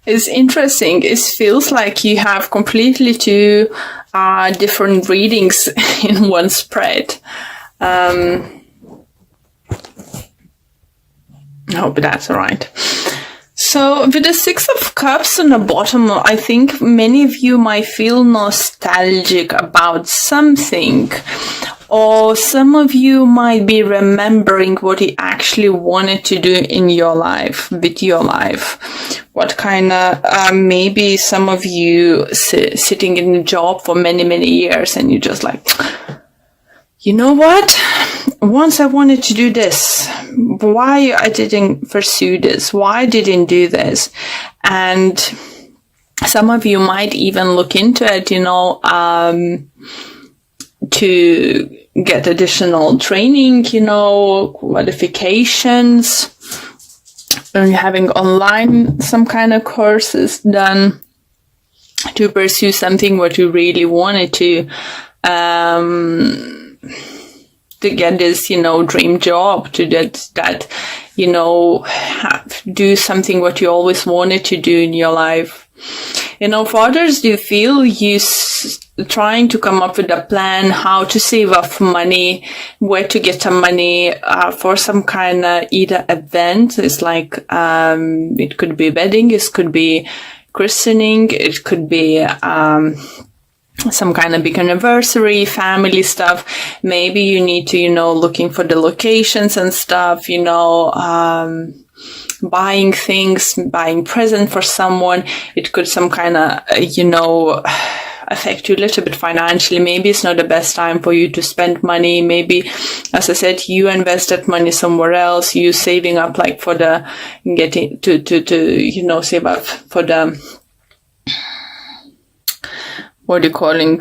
It's interesting. It feels like you have completely two different readings in one spread. I hope that's all right. So with the Six of Cups on the bottom, I think many of you might feel nostalgic about something. Or some of you might be remembering what you actually wanted to do in your life, with your life. What kind of, maybe some of you sitting in a job for many, many years and you're just like, you know what? Once I wanted to do this. Why I didn't pursue this? Why I didn't do this? And some of you might even look into it, to get additional training, qualifications, and having online some kind of courses done to pursue something what you really wanted to get this, dream job, to that do something what you always wanted to do in your life. For others, do you feel you trying to come up with a plan how to save up money, where to get some money for some kind of either event? It's like it could be wedding, it could be christening, it could be some kind of big anniversary, family stuff. Maybe you need to, looking for the locations and stuff, buying things, buying present for someone. It could some kind of, affect you a little bit financially. Maybe it's not the best time for you to spend money. Maybe, as I said, you invested money somewhere else. You saving up like for the getting to save up for the, what are you calling?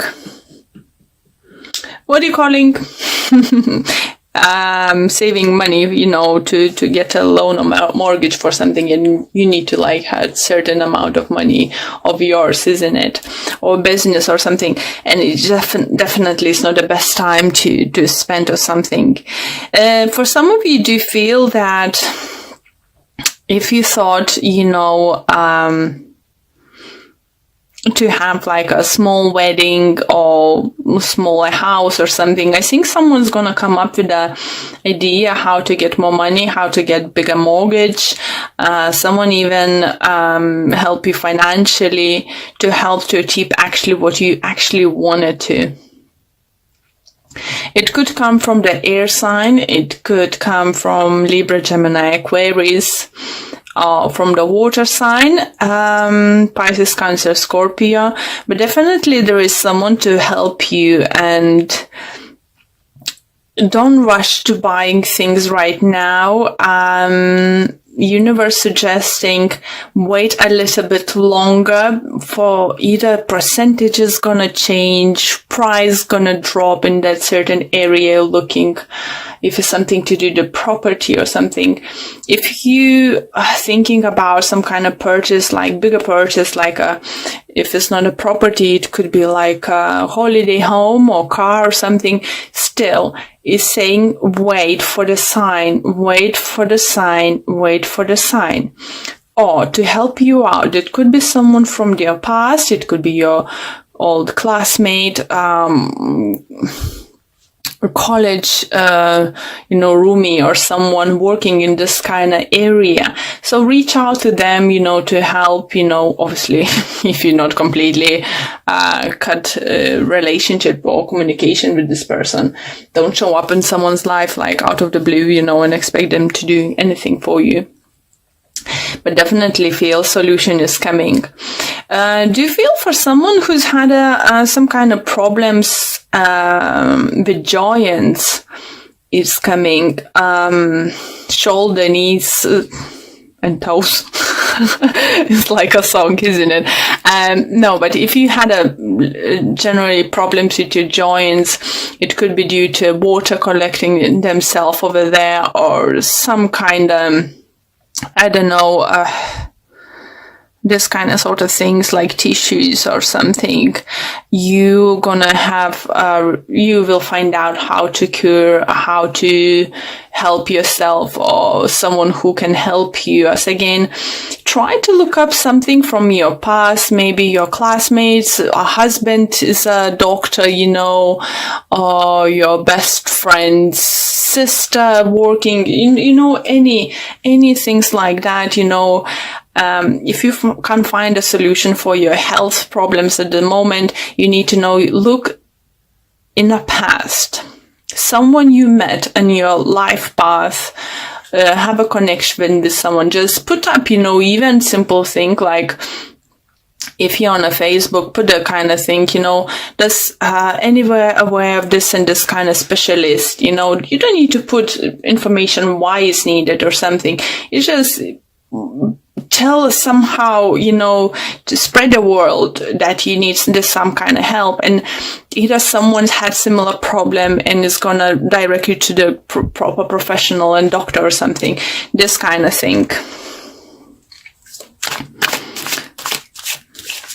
Saving money, to get a loan or mortgage for something, and you need to like have a certain amount of money of yours, isn't it? Or business or something. And it definitely is not the best time to spend or something. For some of you, do you feel that if you thought, to have like a small wedding or smaller house or something, I think someone's gonna come up with the idea how to get more money, how to get bigger mortgage. Someone even help you financially to help to achieve actually what you actually wanted to. It could come from the air sign. It could come from Libra, Gemini, Aquarius. From the water sign, Pisces, Cancer, Scorpio, but definitely there is someone to help you, and don't rush to buying things right now. Universe suggesting wait a little bit longer for either percentage is gonna change, price gonna drop in that certain area, looking if it's something to do the property or something. If you are thinking about some kind of purchase, like bigger purchase, like if it's not a property, it could be like a holiday home or car or something, still is saying wait for the sign, wait for the sign, wait for the sign. Or to help you out, it could be someone from your past, it could be your old classmate, college, roomie, or someone working in this kind of area. So reach out to them, to help, obviously, if you're not completely, cut relationship or communication with this person. Don't show up in someone's life like out of the blue, and expect them to do anything for you. But definitely feel solution is coming. Do you feel for someone who's had some kind of problems with joints is coming, shoulder, knees, and toes? It's like a song, isn't it? No, but if you had generally problems with your joints, it could be due to water collecting themselves over there, or some kind of, I don't know, this kind of sort of things like tissues or something. You will find out how to cure, how to help yourself, or someone who can help you. As again, try to look up something from your past, maybe your classmates, a husband is a doctor, you know, or your best friend's sister working, you know, any things like that, you know. If you can't find a solution for your health problems at the moment, you need to know, look in the past. Someone you met in your life path, have a connection with someone. Just put up, you know, even simple thing like, if you're on a Facebook, put a kind of thing, you know, does anywhere aware of this and this kind of specialist, you know. You don't need to put information why it's needed or something. It's just tell somehow, you know, to spread the word that you need this some kind of help, and either someone's had similar problem and is gonna direct you to the proper professional and doctor or something, this kind of thing.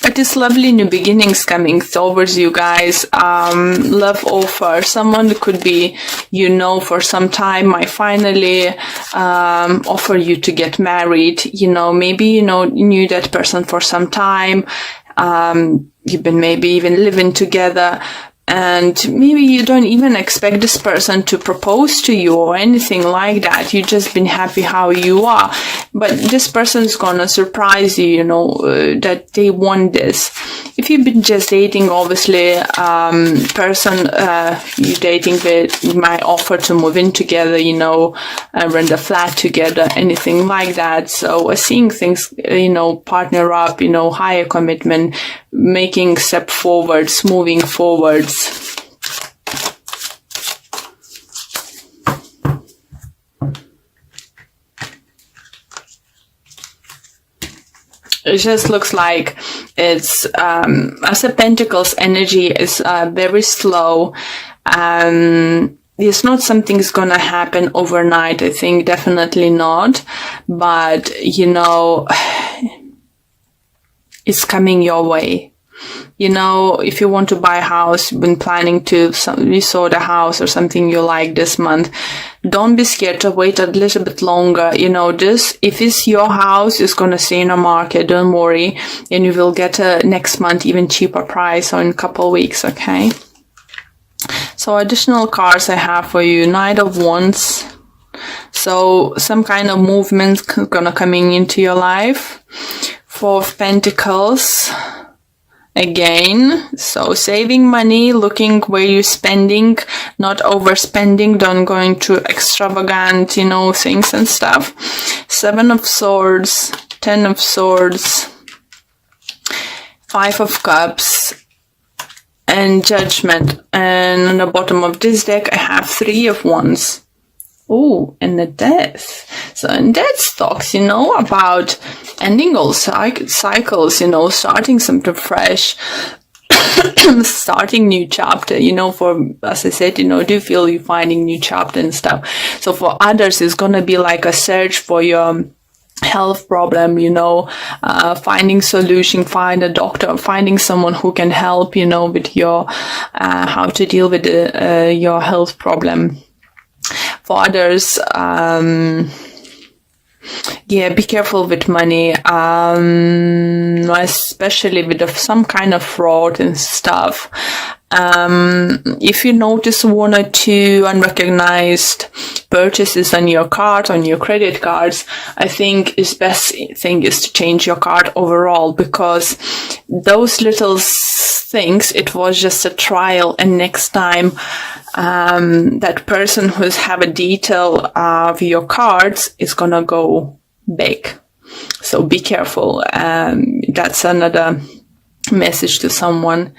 But this lovely new beginnings coming towards you guys, love offer. Someone could be, you know, for some time might finally offer you to get married. You know, maybe, you know, knew that person for some time. You've been maybe even living together. And maybe you don't even expect this person to propose to you or anything like that. You've just been happy how you are. But this person's gonna surprise you, you know, that they want this. If you've been just dating, obviously, person you're dating with might offer to move in together, you know, rent a flat together, anything like that. So seeing things, you know, partner up, you know, higher commitment, making step forwards, moving forwards. It just looks like it's, as a Pentacles energy is very slow. It's not something's gonna happen overnight. I think definitely not. But, you know, it's coming your way. You know, if you want to buy a house, you've been planning to, you saw the house or something you like this month, don't be scared to wait a little bit longer. You know, this, if it's your house, it's going to stay in the market, don't worry. And you will get a next month even cheaper price or in a couple of weeks, okay? So additional cards I have for you, Knight of Wands. So some kind of movement gonna coming into your life. Four of Pentacles. Again, so saving money, looking where you're spending, not overspending, don't go into extravagant, you know, things and stuff. Seven of Swords, Ten of Swords, Five of Cups, and Judgment. And on the bottom of this deck, I have Three of Wands. Oh, and the Death. So in Death talks, you know, about ending all cycles, you know, starting something fresh, starting new chapter, you know, for, as I said, you know, do you feel you're finding new chapter and stuff. So for others, it's going to be like a search for your health problem, you know, finding solution, find a doctor, finding someone who can help, you know, with your, how to deal with your health problem. For others, yeah, be careful with money, especially with some kind of fraud and stuff. If you notice one or two unrecognized purchases on your card, on your credit cards, I think the best thing is to change your card overall, because those little things, it was just a trial, and next time that person who's have a detail of your cards is gonna go big. So be careful. That's another message to someone.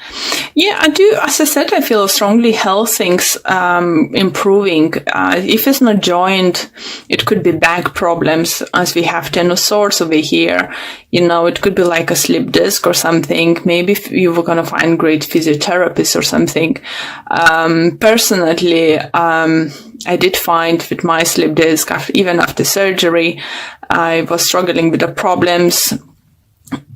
Yeah, I do, as I said, I feel strongly health things improving. If it's not joined, it could be back problems, as we have Ten of Swords over here. You know, it could be like a slip disc or something. Maybe you were going to find great physiotherapist or something. Personally, I did find with my slip disc, even after surgery, I was struggling with the problems.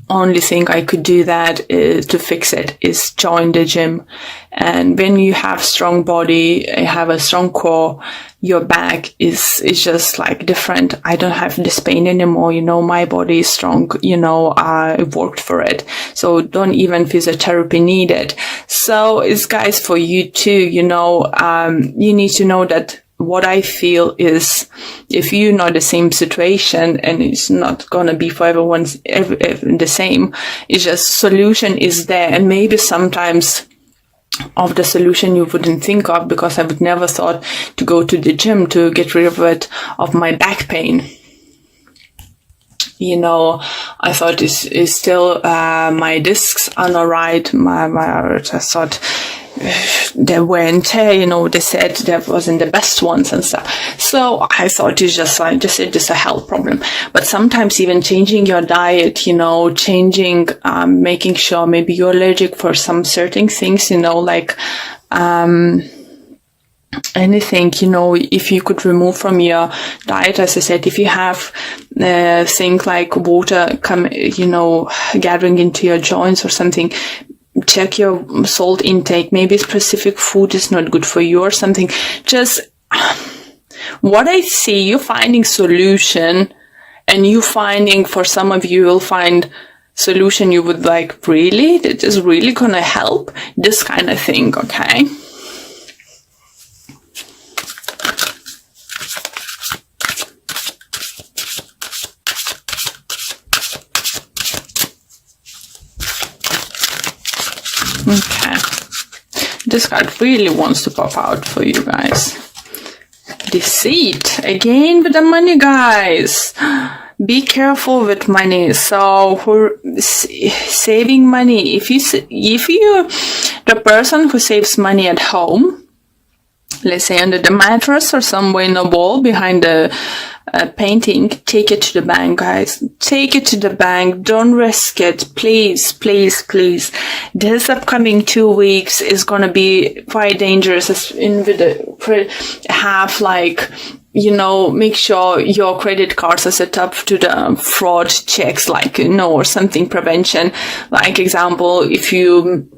only thing I could do that to fix it is join the gym. And when you have strong body, you have a strong core, your back is just like different. I don't have this pain anymore. My body is strong. I worked for it. So don't even physiotherapy needed. So it's, guys, for you too, you need to know that what I feel is, if you're not the same situation, and it's not gonna be for everyone the same, it's just solution is there. And maybe sometimes of the solution you wouldn't think of, because I would never thought to go to the gym to get rid of my back pain. I thought it's still my discs are not right. I thought the wear and tear, they said that wasn't the best ones and stuff. So I thought it's just a health problem. But sometimes even changing your diet, changing, making sure maybe you're allergic for some certain things, like, anything, if you could remove from your diet, as I said, if you have things like water gathering into your joints or something, check your salt intake. Maybe specific food is not good for you or something. Just what I see, you finding solution, and you finding, for some of you will find solution you would like, really, that is really gonna help, this kind of thing, okay? Okay, this card really wants to pop out for you guys. Deceit, again with the money, guys. Be careful with money. So saving money, if you the person who saves money at home, let's say under the mattress or somewhere in a wall behind the painting, take it to the bank, guys. Take it to the bank. Don't risk it. Please, please, please. This upcoming 2 weeks is going to be quite dangerous. Make sure your credit cards are set up to the fraud checks, or something prevention. Like example, if you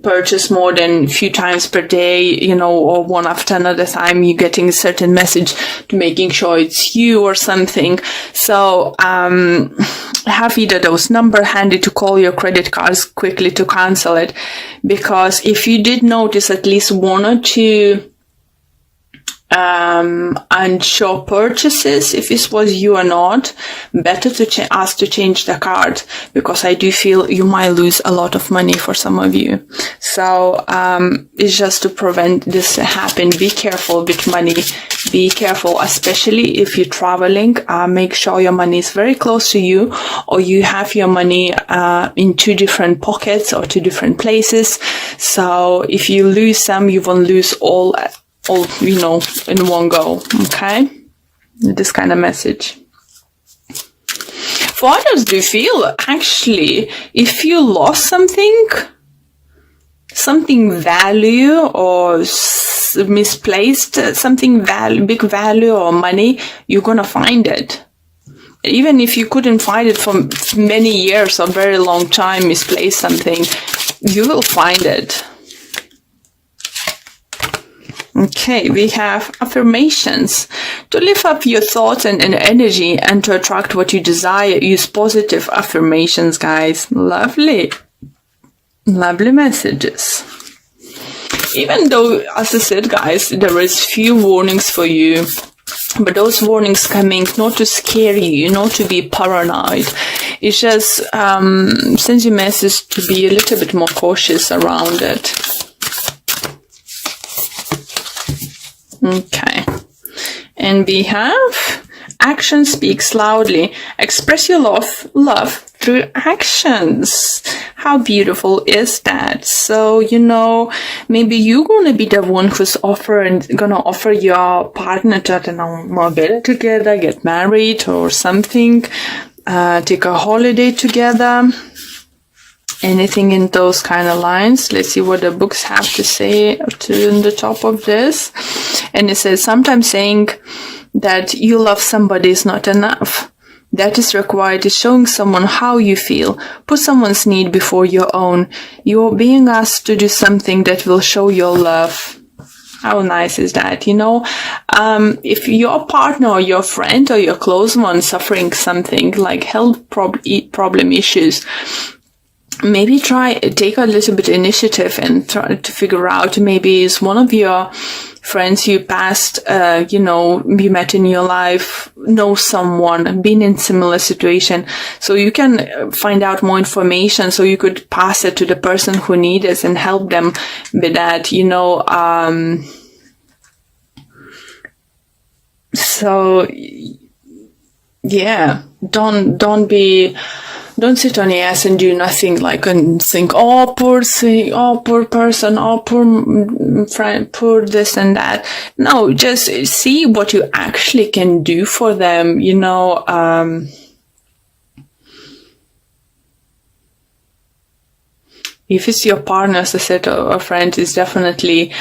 purchase more than a few times per day, or one after another time, you're getting a certain message to making sure it's you or something. So, have either those number handy to call your credit cards quickly to cancel it. Because if you did notice at least one or two unsure purchases, if this was you or not, better to ask to change the card, because I do feel you might lose a lot of money for some of you. So it's just to prevent this happen. Be careful with money. Be careful, especially if you're traveling. Make sure your money is very close to you, or you have your money in two different pockets or two different places. So if you lose some, you won't lose all in one go. Okay, this kind of message. For others, do you feel actually if you lost something value, or misplaced something big value or money, you're gonna find it. Even if you couldn't find it for many years or very long time, misplaced something, you will find it. Okay, we have affirmations. To lift up your thoughts and energy and to attract what you desire, use positive affirmations, guys. Lovely. Lovely messages. Even though, as I said, guys, there is few warnings for you, but those warnings coming not to scare you, not to be paranoid. It's just sends you a message to be a little bit more cautious around it. Okay, and we have action speaks loudly. Express your love through actions. How beautiful is that? So, maybe you're gonna be the one who's gonna offer your partner to, get together, get married or something, take a holiday together. Anything in those kind of lines. Let's see what the books have to say on the top of this. And it says, sometimes saying that you love somebody is not enough. that is required is showing someone how you feel. Put someone's need before your own. You're being asked to do something that will show your love. How nice is that? If your partner or your friend or your close one suffering something like health problem issues, maybe take a little bit initiative and try to figure out, maybe is one of your friends you passed, you met in your life, know someone, been in similar situation. So you can find out more information so you could pass it to the person who needs it and help them with that, So, yeah, don't sit on your ass and do nothing, and think, oh, poor thing, oh, poor person, oh, poor friend, poor this and that. No, just see what you actually can do for them, If it's your partner, as I said, or a friend, is definitely,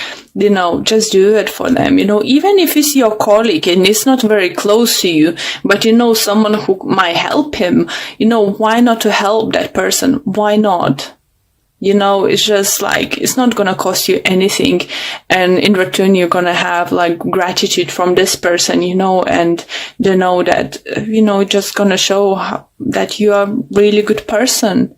just do it for them. Even if it's your colleague and it's not very close to you, but someone who might help him, why not to help that person? Why not? It's just it's not gonna cost you anything. And in return, you're gonna have gratitude from this person, and they know that, just gonna show that you are a really good person.